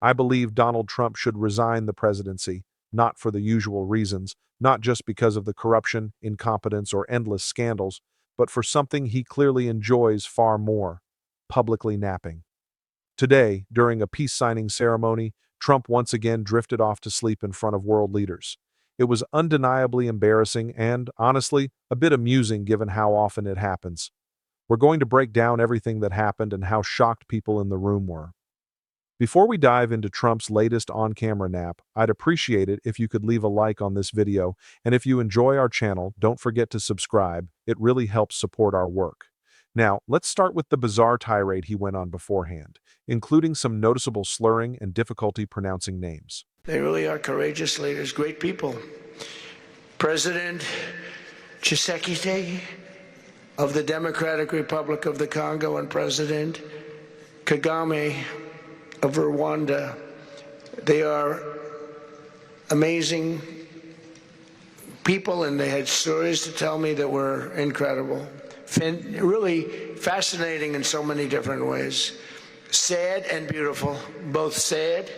I believe Donald Trump should resign the presidency, not for the usual reasons, not just because of the corruption, incompetence, or endless scandals, but for something he clearly enjoys far more: publicly napping. Today, during a peace signing ceremony, Trump once again drifted off to sleep in front of world leaders. It was undeniably embarrassing and, honestly, a bit amusing given how often it happens. We're going to break down everything that happened and how shocked people in the room were. Before we dive into Trump's latest on-camera nap, I'd appreciate it if you could leave a like on this video, and if you enjoy our channel, don't forget to subscribe. It really helps support our work. Now, let's start with the bizarre tirade he went on beforehand, including some noticeable slurring and difficulty pronouncing names. They really are courageous leaders, great people. President Tshisekedi of the Democratic Republic of the Congo and President Kagame of Rwanda. They are amazing people, and they had stories to tell me that were incredible. Really fascinating in so many different ways. Sad and beautiful, both sad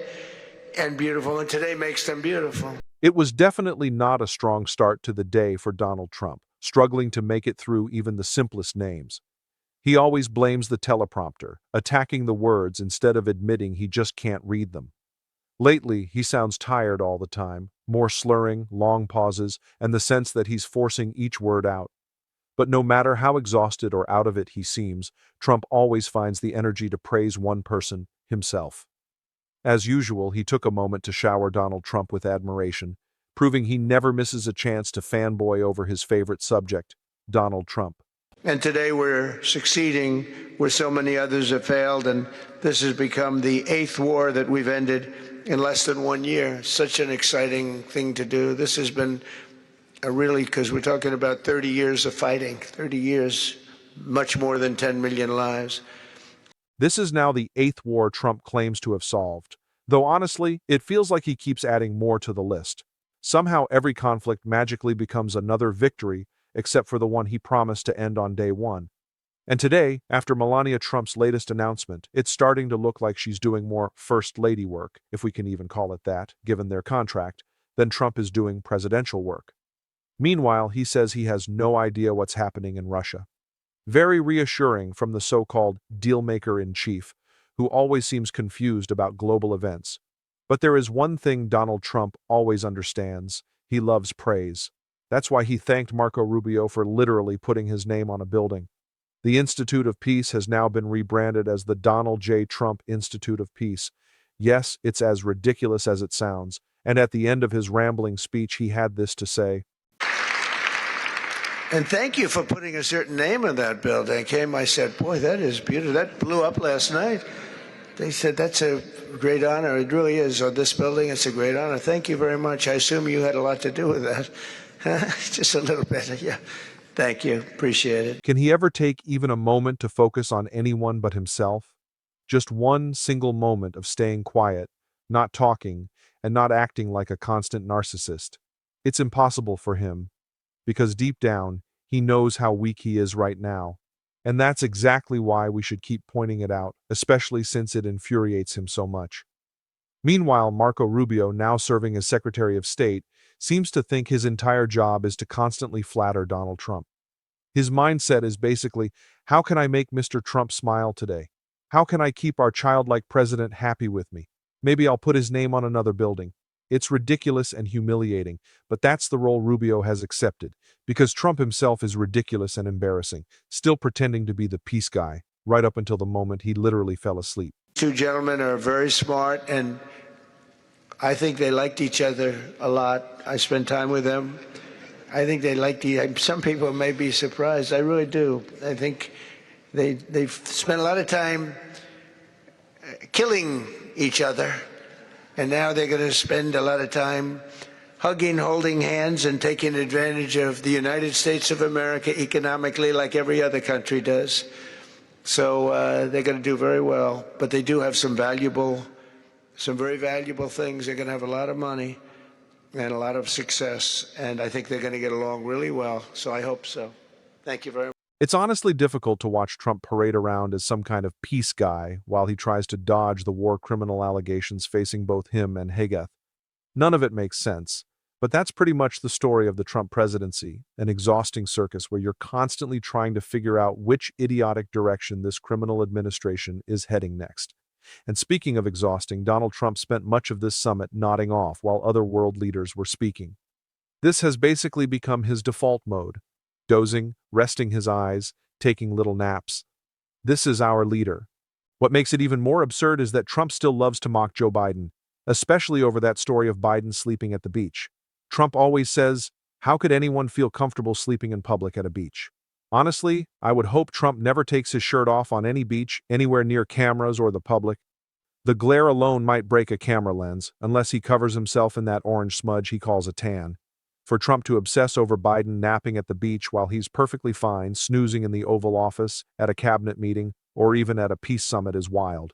and beautiful, and today makes them beautiful. It was definitely not a strong start to the day for Donald Trump, struggling to make it through even the simplest names. He always blames the teleprompter, attacking the words instead of admitting he just can't read them. Lately, he sounds tired all the time, more slurring, long pauses, and the sense that he's forcing each word out. But no matter how exhausted or out of it he seems, Trump always finds the energy to praise one person, himself. As usual, he took a moment to shower Donald Trump with admiration, proving he never misses a chance to fanboy over his favorite subject, Donald Trump. And today we're succeeding where so many others have failed, and this has become the 8th war that we've ended in less than 1 year. Such an exciting thing to do. This has been really, because we're talking about 30 years of fighting, 30 years, much more than 10 million lives. This is now the 8th war Trump claims to have solved, though honestly, it feels like he keeps adding more to the list. Somehow every conflict magically becomes another victory, except for the one he promised to end on day one. And today, after Melania Trump's latest announcement, it's starting to look like she's doing more First Lady work, if we can even call it that, given their contract, than Trump is doing presidential work. Meanwhile, he says he has no idea what's happening in Russia. Very reassuring from the so-called dealmaker-in-chief, who always seems confused about global events. But there is one thing Donald Trump always understands: he loves praise. That's why he thanked Marco Rubio for literally putting his name on a building. The Institute of Peace has now been rebranded as the Donald J. Trump Institute of Peace. Yes, it's as ridiculous as it sounds, and at the end of his rambling speech he had this to say. And thank you for putting a certain name in that building. I said, boy, that is beautiful. That blew up last night. They said, that's a great honor. It really is. On this building, it's a great honor. Thank you very much. I assume you had a lot to do with that. Just a little bit, yeah. Thank you. Appreciate it. Can he ever take even a moment to focus on anyone but himself? Just one single moment of staying quiet, not talking, and not acting like a constant narcissist. It's impossible for him, because deep down, he knows how weak he is right now. And that's exactly why we should keep pointing it out, especially since it infuriates him so much. Meanwhile, Marco Rubio, now serving as Secretary of State, seems to think his entire job is to constantly flatter Donald Trump. His mindset is basically, how can I make Mr. Trump smile today? How can I keep our childlike president happy with me? Maybe I'll put his name on another building. It's ridiculous and humiliating, but that's the role Rubio has accepted, because Trump himself is ridiculous and embarrassing, still pretending to be the peace guy, right up until the moment he literally fell asleep. Two gentlemen are very smart, and I think they liked each other a lot. I spent time with them. I think they liked some people may be surprised. I really do. I think they've spent a lot of time killing each other, and now they're going to spend a lot of time hugging, holding hands, and taking advantage of the United States of America economically like every other country does. So they're going to do very well, but they do have some very valuable things. They're going to have a lot of money and a lot of success, and I think they're going to get along really well, so I hope so. Thank you very much. It's honestly difficult to watch Trump parade around as some kind of peace guy while he tries to dodge the war criminal allegations facing both him and Hageth. None of it makes sense. But that's pretty much the story of the Trump presidency, an exhausting circus where you're constantly trying to figure out which idiotic direction this criminal administration is heading next. And speaking of exhausting, Donald Trump spent much of this summit nodding off while other world leaders were speaking. This has basically become his default mode, dozing, resting his eyes, taking little naps. This is our leader. What makes it even more absurd is that Trump still loves to mock Joe Biden, especially over that story of Biden sleeping at the beach. Trump always says, "How could anyone feel comfortable sleeping in public at a beach?" Honestly, I would hope Trump never takes his shirt off on any beach, anywhere near cameras or the public. The glare alone might break a camera lens, unless he covers himself in that orange smudge he calls a tan. For Trump to obsess over Biden napping at the beach while he's perfectly fine snoozing in the Oval Office, at a cabinet meeting, or even at a peace summit is wild.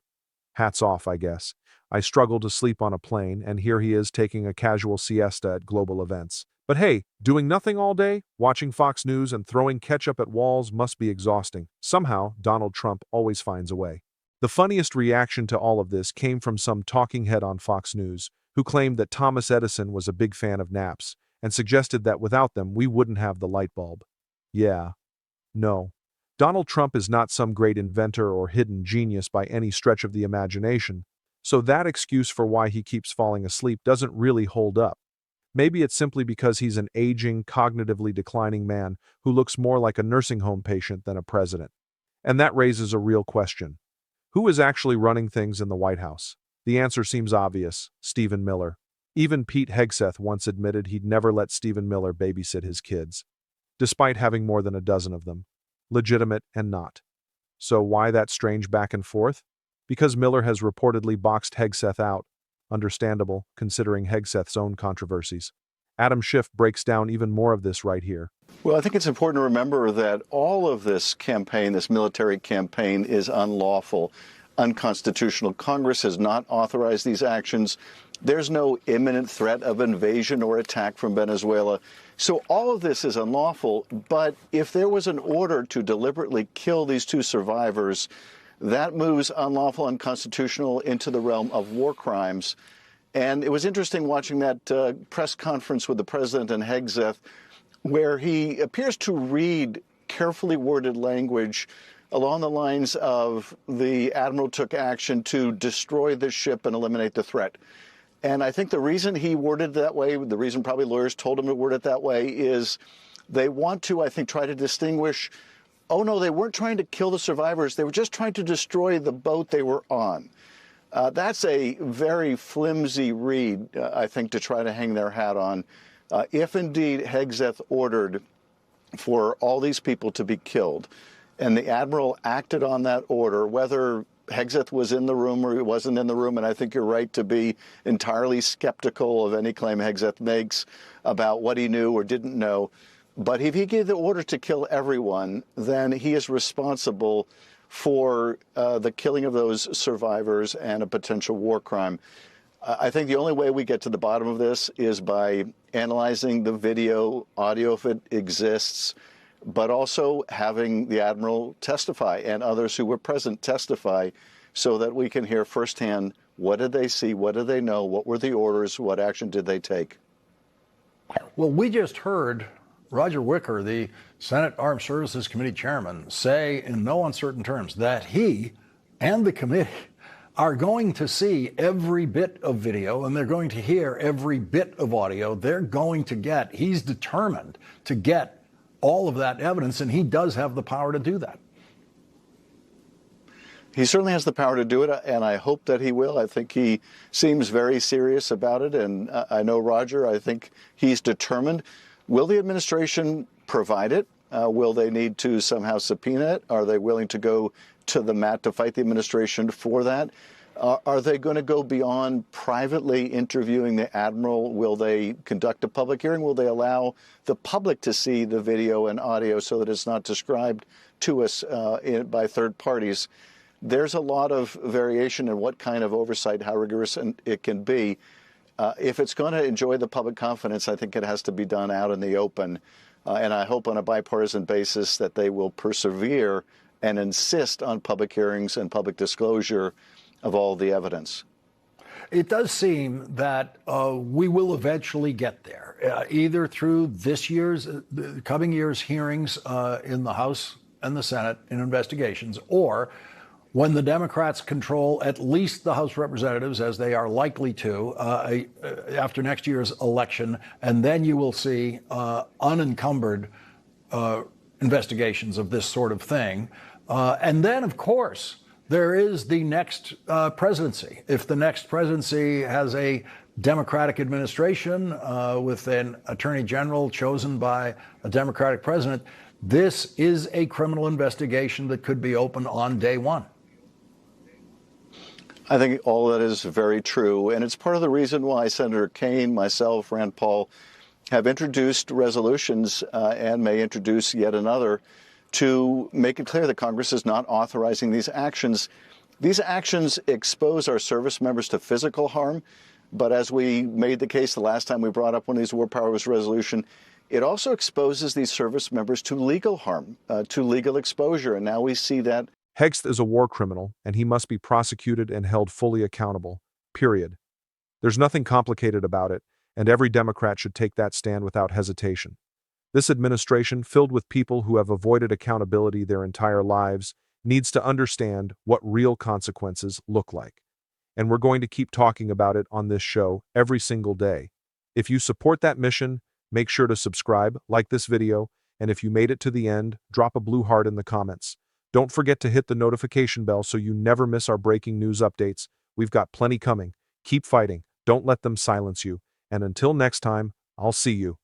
Hats off, I guess. I struggle to sleep on a plane, and here he is taking a casual siesta at global events. But hey, doing nothing all day, watching Fox News and throwing ketchup at walls must be exhausting. Somehow, Donald Trump always finds a way. The funniest reaction to all of this came from some talking head on Fox News, who claimed that Thomas Edison was a big fan of naps, and suggested that without them we wouldn't have the light bulb. Yeah. No. Donald Trump is not some great inventor or hidden genius by any stretch of the imagination, so that excuse for why he keeps falling asleep doesn't really hold up. Maybe it's simply because he's an aging, cognitively declining man who looks more like a nursing home patient than a president. And that raises a real question. Who is actually running things in the White House? The answer seems obvious: Stephen Miller. Even Pete Hegseth once admitted he'd never let Stephen Miller babysit his kids, despite having more than a dozen of them, legitimate and not. So why that strange back and forth? Because Miller has reportedly boxed Hegseth out. Understandable, considering Hegseth's own controversies. Adam Schiff breaks down even more of this right here. Well, I think it's important to remember that all of this campaign, this military campaign, is unlawful, unconstitutional. Congress has not authorized these actions. There's no imminent threat of invasion or attack from Venezuela. So all of this is unlawful. But if there was an order to deliberately kill these two survivors, that moves unlawful, unconstitutional into the realm of war crimes. And it was interesting watching that press conference with the president and Hegseth, where he appears to read carefully worded language along the lines of the admiral took action to destroy the ship and eliminate the threat. And I think the reason he worded it that way, the reason probably lawyers told him to word it that way, is they want to, I think, try to distinguish, oh no, they weren't trying to kill the survivors, they were just trying to destroy the boat they were on. That's a very flimsy read, I think, to try to hang their hat on. If indeed Hegseth ordered for all these people to be killed, and the admiral acted on that order, whether Hegseth was in the room or he wasn't in the room, and I think you're right to be entirely skeptical of any claim Hegseth makes about what he knew or didn't know. But if he gave the order to kill everyone, then he is responsible for the killing of those survivors and a potential war crime. I think the only way we get to the bottom of this is by analyzing the video, audio if it exists, but also having the admiral testify and others who were present testify so that we can hear firsthand what did they see, what did they know, what were the orders, what action did they take. Well, we just heard Roger Wicker, the Senate Armed Services Committee chairman, say in no uncertain terms that he and the committee are going to see every bit of video and they're going to hear every bit of audio. He's determined to get all of that evidence, and he does have the power to do that. He certainly has the power to do it, and I hope that he will. I think he seems very serious about it, and I know Roger, I think he's determined. Will the administration provide it? Will they need to somehow subpoena it? Are they willing to go to the mat to fight the administration for that? Are they going to go beyond privately interviewing the admiral? Will they conduct a public hearing? Will they allow the public to see the video and audio so that it's not described to us by third parties? There's a lot of variation in what kind of oversight, how rigorous it can be. If it's going to enjoy the public confidence, I think it has to be done out in the open. and I hope on a bipartisan basis that they will persevere and insist on public hearings and public disclosure of all the evidence. It does seem that we will eventually get there, either through this year's, the coming year's hearings in the House and the Senate in investigations, or when the Democrats control at least the House of Representatives, as they are likely to after next year's election, and then you will see unencumbered investigations of this sort of thing. And then, of course, there is the next presidency. If the next presidency has a Democratic administration with an attorney general chosen by a Democratic president, this is a criminal investigation that could be opened on day one. I think all that is very true, and it's part of the reason why Senator Kaine, myself, Rand Paul have introduced resolutions and may introduce yet another to make it clear that Congress is not authorizing these actions. These actions expose our service members to physical harm, but as we made the case the last time we brought up one of these war powers resolution, it also exposes these service members to legal harm, to legal exposure, and now we see that. Hegsth is a war criminal, and he must be prosecuted and held fully accountable, period. There's nothing complicated about it, and every Democrat should take that stand without hesitation. This administration, filled with people who have avoided accountability their entire lives, needs to understand what real consequences look like. And we're going to keep talking about it on this show every single day. If you support that mission, make sure to subscribe, like this video, and if you made it to the end, drop a blue heart in the comments. Don't forget to hit the notification bell so you never miss our breaking news updates. We've got plenty coming. Keep fighting. Don't let them silence you. And until next time, I'll see you.